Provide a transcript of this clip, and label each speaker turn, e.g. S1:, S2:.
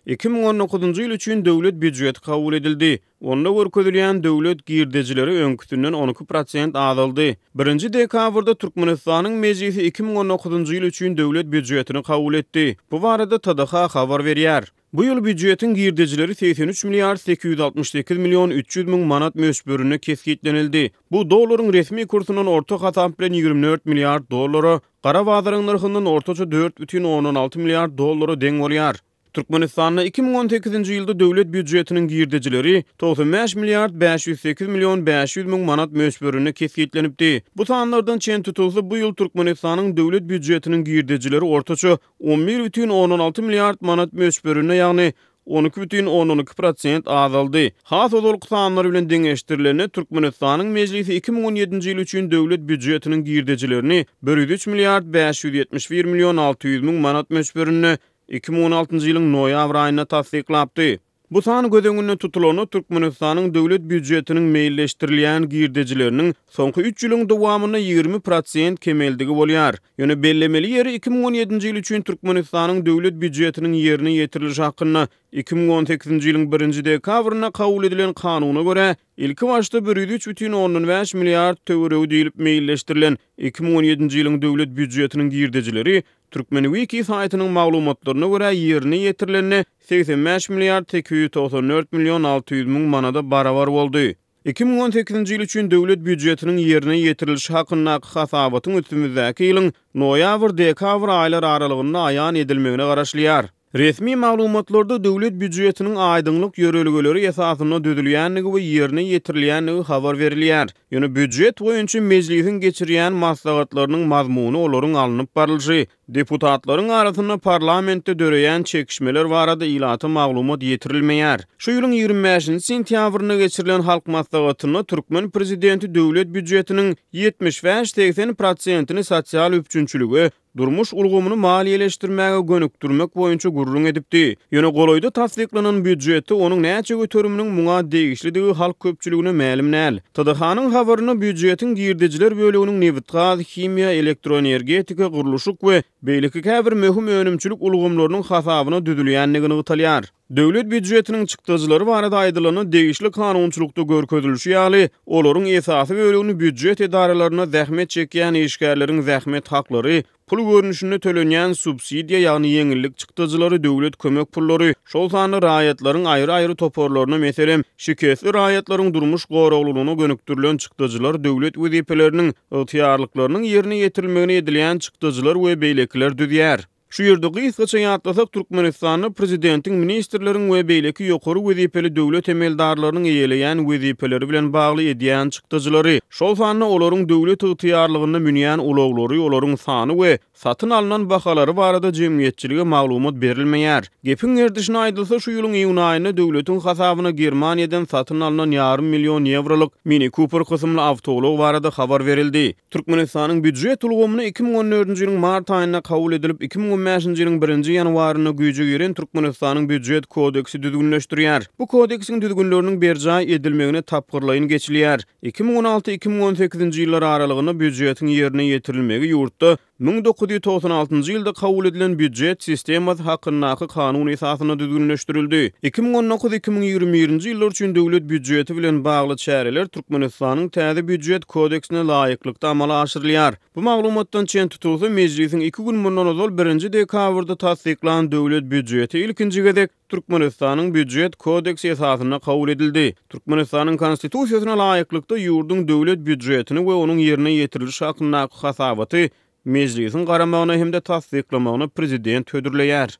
S1: 2019-njy ýyl üçin döwlet büdjeti kabul edildi. Onda görkezilýän döwlet girdejileri öňküsünden 12% azaldy. 1-nji dekabrda Türkmenistanyň mejlisi 2019-njy ýyl üçin döwlet büdjetini kabul etdi. Bu barada TDH habar berýär. Bu ýyl büdjetin girdejileri 83 milliard 868 milyon 300 000 manat mösbörüne kesgitlenildi. Bu dollaryň resmi kursundan orta hasap bilen 24 milliard dollara, gara bazaryň narhyndan ortaça 4,16 milliard dollara deň bolýar. Türkmenistanda 2018-nji ýylda döwlet büdjetiniň girdejileri 95 milliard 508 milyon 500 000 manat mösbörüne kesgitlenipdi. Bu sanlardan çen tutulsa bu ýyl Türkmenistanyň döwlet büdjetiniň girdejileri ortaça 11,16 milliard manat mösbörüne, ýagny 12,12% azaldy. Has olarak sanlar bilen deňeşdirilende Türkmenistanyň mejlisi 2017-nji ýyl üçin döwlet büdjetiniň girdejilerini 103 milliard 571 milyon 600 000 manat mösbörüne 2016-njy ýylyň noýabr aýyna tasdiklapdy. Bu san göz tutulany Türkmenistanyň döwlet büdjetiniň meýilleşdirilýän girdejileriniň soňky 3 ýylyň dowamyna 20% kemeldigi bolýar. Ýöne bellemeli ýeri 2017-nji ýyl üçin Türkmenistanyň döwlet büdjetiniň ýerine ýetirilişi hakyna 2018-nji ýylyň 1-nji dekabryna kabul edilen kanuna görä ilki başda 103,5 milliard töwereg diýilip meýilleşdirilen 2017-nji ýylyň döwlet büdjetiniň girdejileri Türkmenwiki saýtynyň maglumatlaryna görä ýerine ýetirilenine 85 milliard 894 milyon 600 000 manada barabar boldy. 2018-nji ýyl üçin döwlet büdjetiniň ýerine ýetirilişi hakyna hasabatyň üstümizdäki ýylyň noýabr-dekabr aýlary aralygynda aýan edilmegine garaşlýar. Resmi maglumatlarda döwlet büdjetiniň aýdyňlyk ýörelgeleri esasyna düzülýänligi we ýerine ýetirilýänligi habar berilýär. Ýöne büdjet boýunça mejlisin geçirýän maslahatlarynyň mazmuny olaryň alınıp barylýy. Deputatlaryň arasynda parlamentde döreýän çekişmeler barada ilaty maglumat ýetirilmeýär. Şu ýylyň 25-nji sentýabryna geçirilen halk maslahatyna Türkmen prezidenti döwlet büdjetiniň 75-80%-ni sosial üçünçülüge, durmuş ulgumyny maliýeleşdirmäge gönükdirmek boýunça gurrun edipdi. Ýöne goloýda tasdiklanan büdjeti onuň näçe götürüminiň muňa degişlidigi halk köpçüligine mälim näl. TDH-nyň habaryna büdjetin girdejiler böleginiň neft gaz, himiýa, elektroenergetika, guruluşyk we beýleki käbir möhüm önümçilik ulgumlarynyň hasabyna düzülýänligini gytalýar. Döwlet büdjetiniň çykdyjylary barada aýdylyny degişli kanunçylykda görkezilýär, ýaly olaryň esasy bölegini büdjet edaralaryna zähmet çekýän işgärleriň zähmet haklary, pul görnüşinde tölenýän subsidiýa ýagny ýeňillik çykdyjylary, döwlet kömek pullary, şol sany raýatlaryň aýry-aýry toporlaryna meselem şikestli raýatlaryň durmuş goraglygyna gönükdirilen çykdyjylar, döwlet wezipeleriniň ygtyýarlyklarynyň ýerine ýetirilmegine edilýän çykdyjylar we beýlekler düzýär. Şu ýerde gysgaça ýatlasak Türkmenistanyň prezidentiň ministrleriň we beýleki ýokary wezipeli döwlet emeldarlarynyň eýeleýän wezipeleri bilen bagly edýän çykdyjylary, şol sany olaryň döwlet ygtyýarlygyna münýän uloglary, olaryň sany we satyn alynan bahalary barada jemgyýetçilige maglumat berilmeýär. Gepiň erdişine aýdylsa şu ýylyň iýun aýyna döwletiň hasabyna Germaniýadan satyn alynan ýarym milyon ewrolyk Mini Cooper kysymly awtolog barada habar berildi. Türkmenistanyň büdjet ulgamyny 2014-nji ýylyň mart aýyna kabul edilip 2015-nji ýylyň 1-nji ýanwaryna güýje giren Türkmenistanyň büdjet kodeksi düzgünleşdirýär. Bu kodeksiň düzgünleriniň berjaý edilmegine tapgyrlaýyn geçilýär. 2016-2018-nji ýyllar aralygynda büdjetiň ýerine ýetirilmegi ýurtda 1996-njy ýylda kabul edilen büdjet sistemasy hakkyndaky kanun esasyna düzgünleşdirildi. 2019-2021-nji ýyllar üçin döwlet büdjeti bilen bagly çäreler Türkmenistanyň täze büdjet kodeksine laýyklykda amala aşyrylýar. Bu maglumatdan çen tutulsa mejlisiň 2 gün mundan ozal 1-nji dekabrda tasdiklanan döwlet büdjeti ilkinji gezek Türkmenistanyň büdjet kodeksi esasyna kabul edildi. Türkmenistanyň konstitusiýasyna laýyklykda ýurdun döwlet büdjetini we onuň ýerine ýetirilişi hakyndaky hasabaty mejlisiň garamagyna hem de tasdiklamagyna prezident hödürleýär.